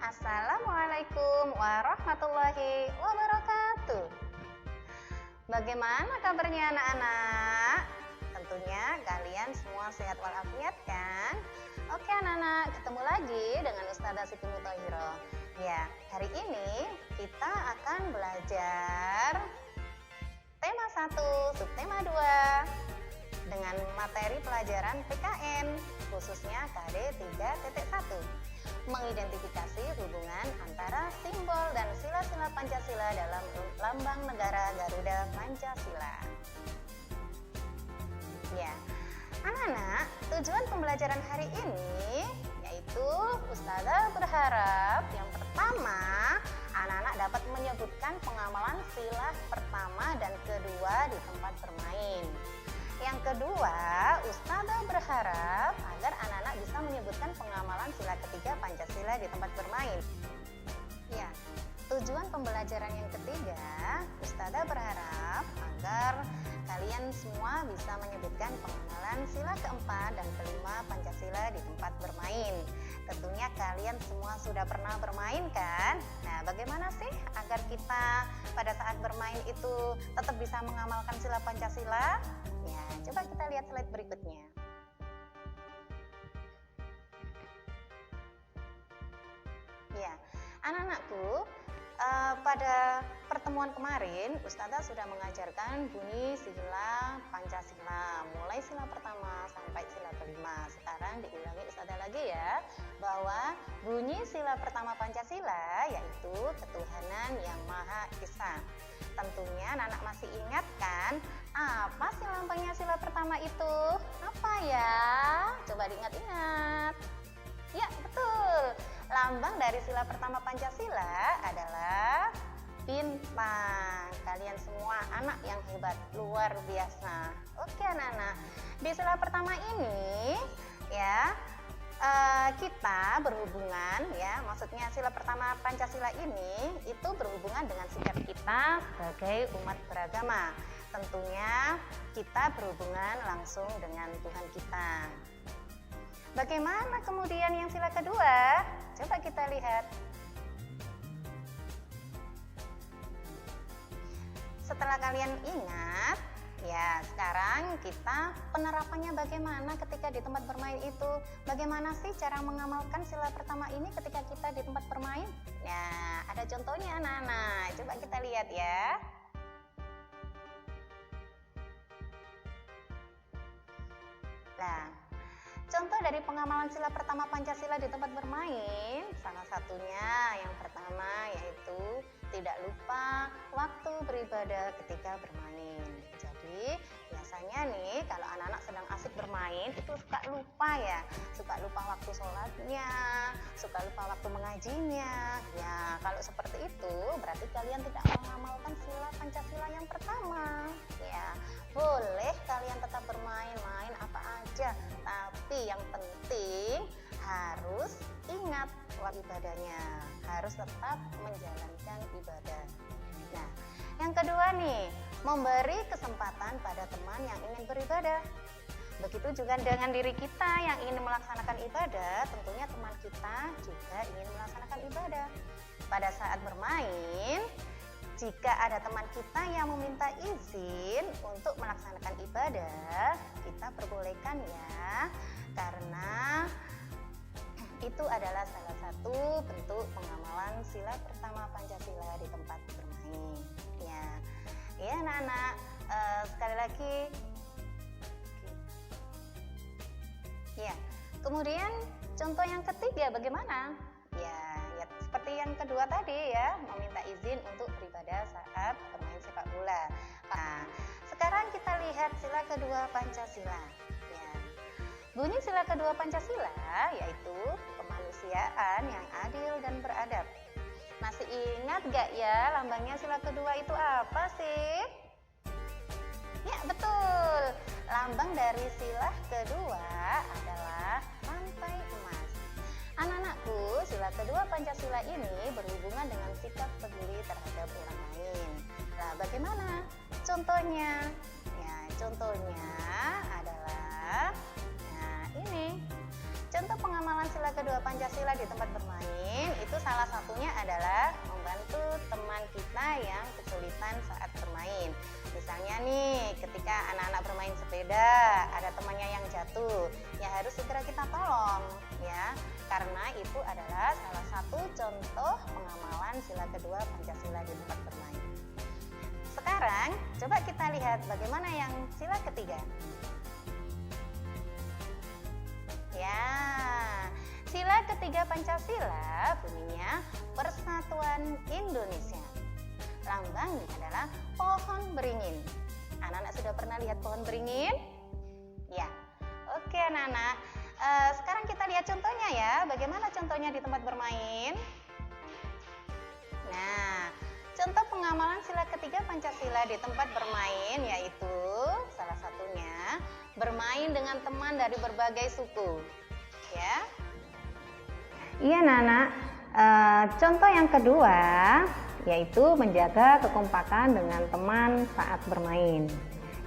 Assalamualaikum warahmatullahi wabarakatuh. Bagaimana kabarnya anak-anak? Tentunya kalian semua sehat walafiat kan? Oke anak-anak, ketemu lagi dengan Ustazah Siti Mutahhiroh. Ya, hari ini kita akan belajar tema 1, subtema 2 dengan materi pelajaran PKN, khususnya KD 3.1. Mengidentifikasi hubungan antara simbol dan sila-sila Pancasila dalam lambang negara Garuda Pancasila. Ya, anak-anak, tujuan pembelajaran hari ini yaitu Ustazah berharap yang pertama anak-anak dapat menyebutkan pengamalan sila pertama dan kedua di tempat bermain. Yang kedua, Ustazah berharap agar anak-anak bisa menyebutkan pengamalan sila ketiga Pancasila di tempat bermain. Ya, tujuan pembelajaran yang ketiga, Ustazah berharap agar kalian semua bisa menyebutkan pengamalan sila keempat dan kelima Pancasila di tempat bermain. Tentunya kalian semua sudah pernah bermain kan? Nah, bagaimana sih agar kita pada saat bermain itu tetap bisa mengamalkan sila Pancasila? Ya, coba kita lihat slide berikutnya. Ya, anak-anakku, pada pertemuan kemarin Ustazah sudah mengajarkan bunyi sila Pancasila, mulai sila pertama sampai sila kelima. Sekarang diulangi Ustazah lagi ya, bahwa bunyi sila pertama Pancasila yaitu ketuhanan yang Maha Esa. Tentunya anak-anak masih ingat kan apa sih lambangnya sila pertama itu? Apa ya? Coba diingat-ingat. Ya, betul. Lambang dari sila pertama Pancasila adalah bintang. Kalian semua anak yang hebat, luar biasa. Oke anak-anak, di sila pertama ini ya kita berhubungan ya, maksudnya sila pertama Pancasila ini itu berhubungan dengan sikap kita sebagai umat beragama. Tentunya kita berhubungan langsung dengan Tuhan kita. Bagaimana kemudian yang sila kedua? Coba kita lihat. Setelah kalian ingat, ya sekarang kita penerapannya bagaimana ketika di tempat bermain itu? Bagaimana sih cara mengamalkan sila pertama ini ketika kita di tempat bermain? Nah, ada contohnya anak-anak. Coba kita lihat ya. Nah, contoh dari pengamalan sila pertama Pancasila di tempat bermain, salah satunya yang pertama yaitu tidak lupa waktu beribadah ketika bermain. Jadi biasanya nih kalau anak-anak sedang asik bermain itu suka lupa ya, suka lupa waktu sholatnya, suka lupa waktu mengajinya. Ya kalau seperti itu berarti kalian tidak mengamalkan sila Pancasila yang pertama. Ya boleh kalian tetap bermain-main apa aja, tapi yang penting harus ingat ibadahnya, harus tetap menjalankan ibadah. Nah, yang kedua nih, memberi kesempatan pada teman yang ingin beribadah. Begitu juga dengan diri kita yang ingin melaksanakan ibadah, tentunya teman kita juga ingin melaksanakan ibadah. Pada saat bermain, jika ada teman kita yang meminta izin untuk melaksanakan ibadah, kita perbolehkan ya, karena itu adalah salah satu bentuk pengamalan sila pertama Pancasila di tempat bermain. Ya anak-anak, sekali lagi. Ya, kemudian contoh yang ketiga bagaimana? Ya seperti yang kedua tadi ya, meminta izin untuk beribadah saat bermain sepak bola. Nah, sekarang kita lihat sila kedua Pancasila. Ya. Bunyi sila kedua Pancasila yaitu kemanusiaan yang adil dan beradab. Masih ingat gak ya lambangnya sila kedua itu apa sih? Ya betul, lambang dari sila kedua adalah rantai emas. Anak-anakku, sila kedua Pancasila ini berhubungan dengan sikap peduli terhadap orang lain. Nah, bagaimana contohnya? Ya, contohnya adalah ini. Contoh pengamalan sila kedua Pancasila di tempat bermain itu salah satunya adalah membantu teman kita yang kesulitan saat bermain. Misalnya nih, ketika anak-anak bermain sepeda, ada temannya yang jatuh, ya harus segera kita tolong ya. Karena itu adalah salah satu contoh pengamalan sila kedua Pancasila di tempat bermain. Sekarang coba kita lihat bagaimana yang sila ketiga. Ya, sila ketiga Pancasila bunyinya Persatuan Indonesia. Lambangnya adalah pohon beringin. Anak-anak sudah pernah lihat pohon beringin? Ya, oke anak-anak. Sekarang kita lihat contohnya ya. Bagaimana contohnya di tempat bermain? Nah, contoh pengamalan sila ketiga Pancasila di tempat bermain yaitu salah satunya bermain dengan teman dari berbagai suku. Ya. Iya, anak-anak. Contoh yang kedua yaitu menjaga kekompakan dengan teman saat bermain.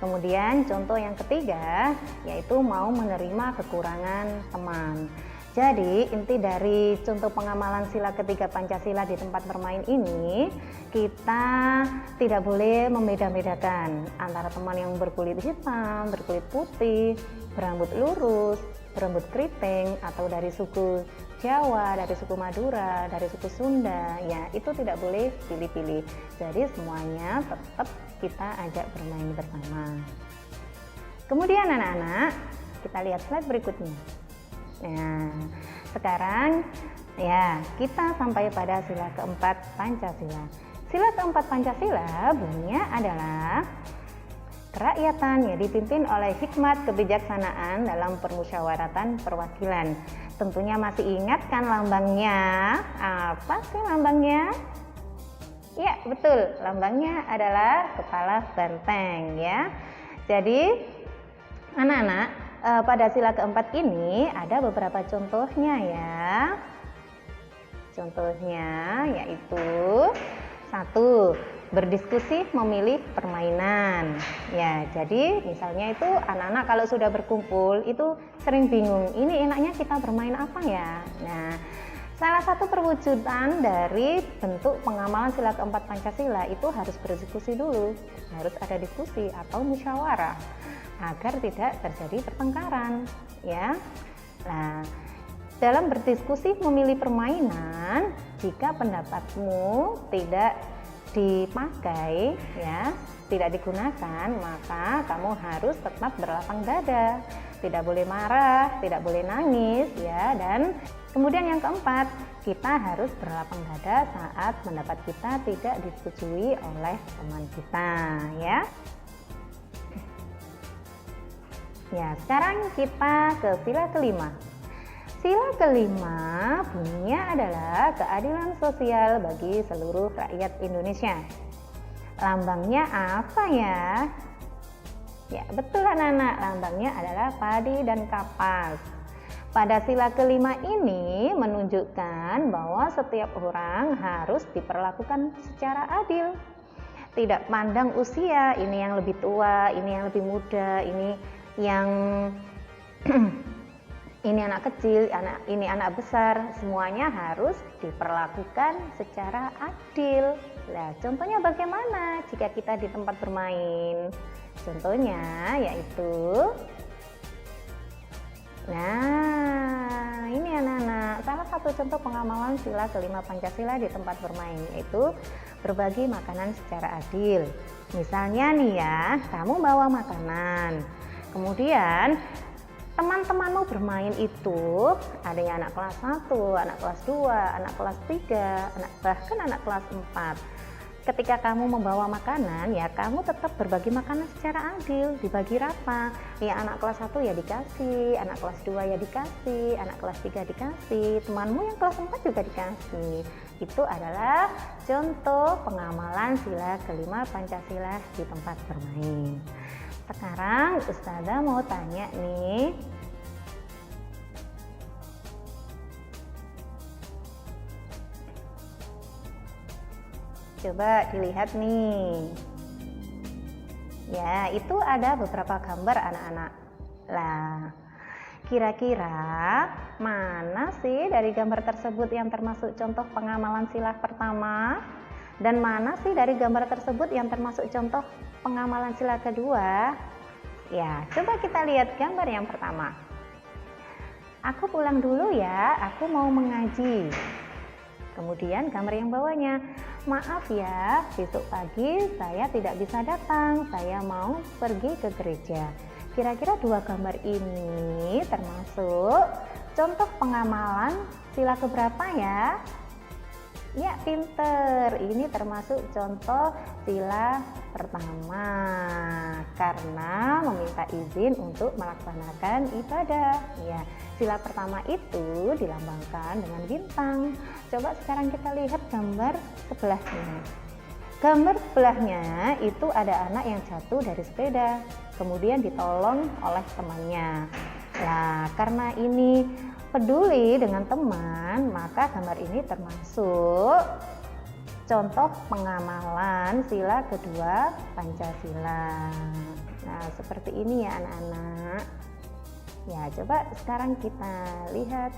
Kemudian contoh yang ketiga yaitu mau menerima kekurangan teman. Jadi inti dari contoh pengamalan sila ketiga Pancasila di tempat bermain ini, kita tidak boleh membeda-bedakan antara teman yang berkulit hitam, berkulit putih, berambut lurus, berambut keriting, atau dari suku Jawa, dari suku Madura, dari suku Sunda, ya itu tidak boleh pilih-pilih. Jadi semuanya tetap kita ajak bermain bersama. Kemudian anak-anak, kita lihat slide berikutnya. Nah, sekarang ya kita sampai pada sila keempat Pancasila. Sila keempat Pancasila bunyinya adalah kerakyatan yang dipimpin oleh hikmat kebijaksanaan dalam permusyawaratan perwakilan. Tentunya masih ingat kan lambangnya? Apa sih lambangnya? Ya, betul. Lambangnya adalah kepala banteng ya. Jadi anak-anak, pada sila keempat ini ada beberapa contohnya ya. Contohnya yaitu 1. Berdiskusi memilih permainan. Ya, jadi misalnya itu anak-anak kalau sudah berkumpul itu sering bingung, ini enaknya kita bermain apa ya? Nah, salah satu perwujudan dari bentuk pengamalan sila keempat Pancasila itu harus berdiskusi dulu. Harus ada diskusi atau musyawarah agar tidak terjadi pertengkaran ya. Nah, dalam berdiskusi memilih permainan, jika pendapatmu tidak dipakai ya, tidak digunakan, maka kamu harus tetap berlapang dada, tidak boleh marah, tidak boleh nangis ya. Dan kemudian yang keempat, kita harus berlapang dada saat pendapat kita tidak disetujui oleh teman kita ya. Ya, sekarang kita ke sila kelima. Sila kelima bunyinya adalah keadilan sosial bagi seluruh rakyat Indonesia. Lambangnya apa ya? Ya, betul anak-anak, lambangnya adalah padi dan kapas. Pada sila kelima ini menunjukkan bahwa setiap orang harus diperlakukan secara adil. Tidak pandang usia, ini yang lebih tua, ini yang lebih muda, ini yang ini anak kecil, ini anak besar, semuanya harus diperlakukan secara adil. Nah, contohnya bagaimana jika kita di tempat bermain? Contohnya yaitu, nah ini anak-anak, salah satu contoh pengamalan sila kelima Pancasila di tempat bermain yaitu berbagi makanan secara adil. Misalnya nih ya, kamu bawa makanan, kemudian teman-temanmu bermain itu ada yang anak kelas 1, anak kelas 2, anak kelas 3, bahkan anak kelas 4. Ketika kamu membawa makanan, ya kamu tetap berbagi makanan secara adil, dibagi rata. Ya anak kelas 1 ya dikasih, anak kelas 2 ya dikasih, anak kelas 3 dikasih, temanmu yang kelas 4 juga dikasih. Itu adalah contoh pengamalan sila kelima Pancasila di tempat bermain. Sekarang Ustazah mau tanya nih, coba dilihat nih. Ya, itu ada beberapa gambar anak-anak. Lah, kira-kira mana sih dari gambar tersebut yang termasuk contoh pengamalan sila pertama? Dan mana sih dari gambar tersebut yang termasuk contoh pengamalan sila kedua? Ya, coba kita lihat gambar yang pertama. Aku pulang dulu ya, aku mau mengaji. Kemudian gambar yang bawahnya, maaf ya, besok pagi saya tidak bisa datang, saya mau pergi ke gereja. Kira-kira dua gambar ini termasuk contoh pengamalan sila keberapa ya? Ya, pinter. Ini termasuk contoh sila pertama karena meminta izin untuk melaksanakan ibadah. Ya, sila pertama itu dilambangkan dengan bintang. Coba sekarang kita lihat gambar sebelahnya. Gambar sebelahnya itu ada anak yang jatuh dari sepeda, kemudian ditolong oleh temannya. Nah, karena ini peduli dengan teman, maka gambar ini termasuk contoh pengamalan sila kedua Pancasila. Nah, seperti ini ya anak-anak. Ya, coba sekarang kita lihat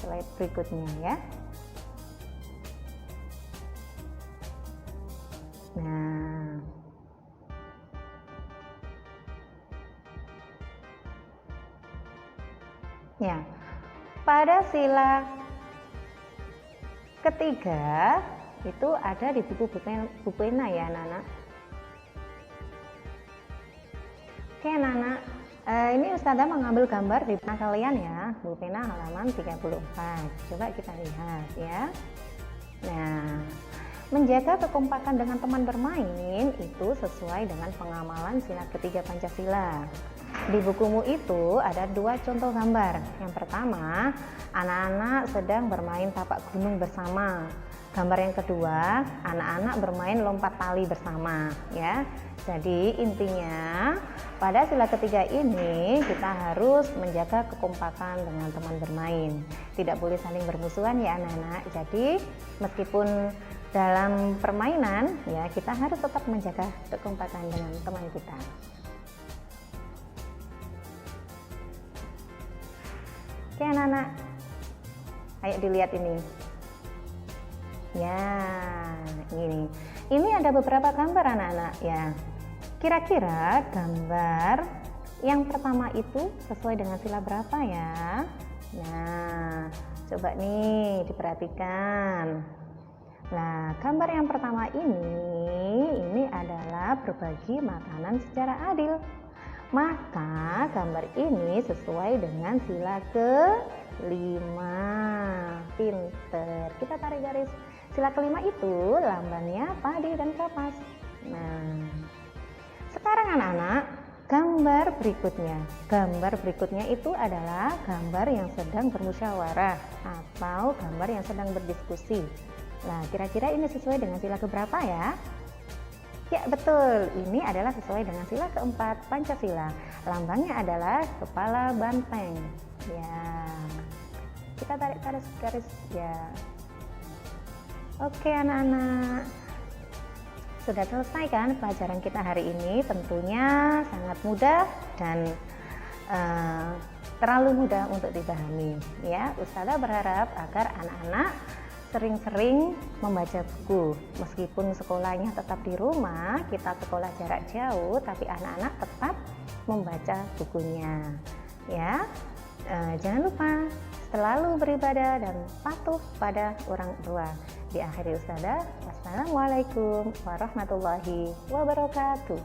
slide berikutnya ya. Nah, ya, pada sila ketiga itu ada di buku Bupena ya anak-anak. Oke anak-anak, ini Ustazah mengambil gambar di pena kalian ya, Bupena halaman 34. Coba kita lihat ya. Nah, menjaga kekompakan dengan teman bermain itu sesuai dengan pengamalan sila ketiga Pancasila. Di bukumu itu ada dua contoh gambar. Yang pertama, anak-anak sedang bermain tapak gunung bersama. Gambar yang kedua, anak-anak bermain lompat tali bersama ya. Jadi intinya pada sila ketiga ini kita harus menjaga kekompakan dengan teman bermain. Tidak boleh saling bermusuhan ya anak-anak. Jadi meskipun dalam permainan ya kita harus tetap menjaga kekompakan dengan teman kita. Oke anak-anak, ayo dilihat ini. Ya, ini ada beberapa gambar anak-anak ya. Kira-kira gambar yang pertama itu sesuai dengan sila berapa ya? Nah, coba nih diperhatikan. Nah, gambar yang pertama ini adalah berbagi makanan secara adil. Maka gambar ini sesuai dengan sila kelima. Pinter. Kita tarik garis. Sila kelima itu lambangnya padi dan kapas. Nah, sekarang anak-anak, gambar berikutnya. Gambar berikutnya itu adalah gambar yang sedang bermusyawarah atau gambar yang sedang berdiskusi. Nah, kira-kira ini sesuai dengan sila keberapa ya? Ya betul, ini adalah sesuai dengan sila keempat Pancasila. Lambangnya adalah kepala banteng. Ya, kita tarik garis ya. Oke anak-anak, sudah selesai kan pelajaran kita hari ini? Tentunya sangat mudah dan terlalu mudah untuk dipahami. Ya, Ustazah berharap agar anak-anak sering-sering membaca buku. Meskipun sekolahnya tetap di rumah, kita sekolah jarak jauh, tapi anak-anak tetap membaca bukunya. Ya, jangan lupa selalu beribadah dan patuh pada orang tua. Di akhir Ustazah, wassalamualaikum warahmatullahi wabarakatuh.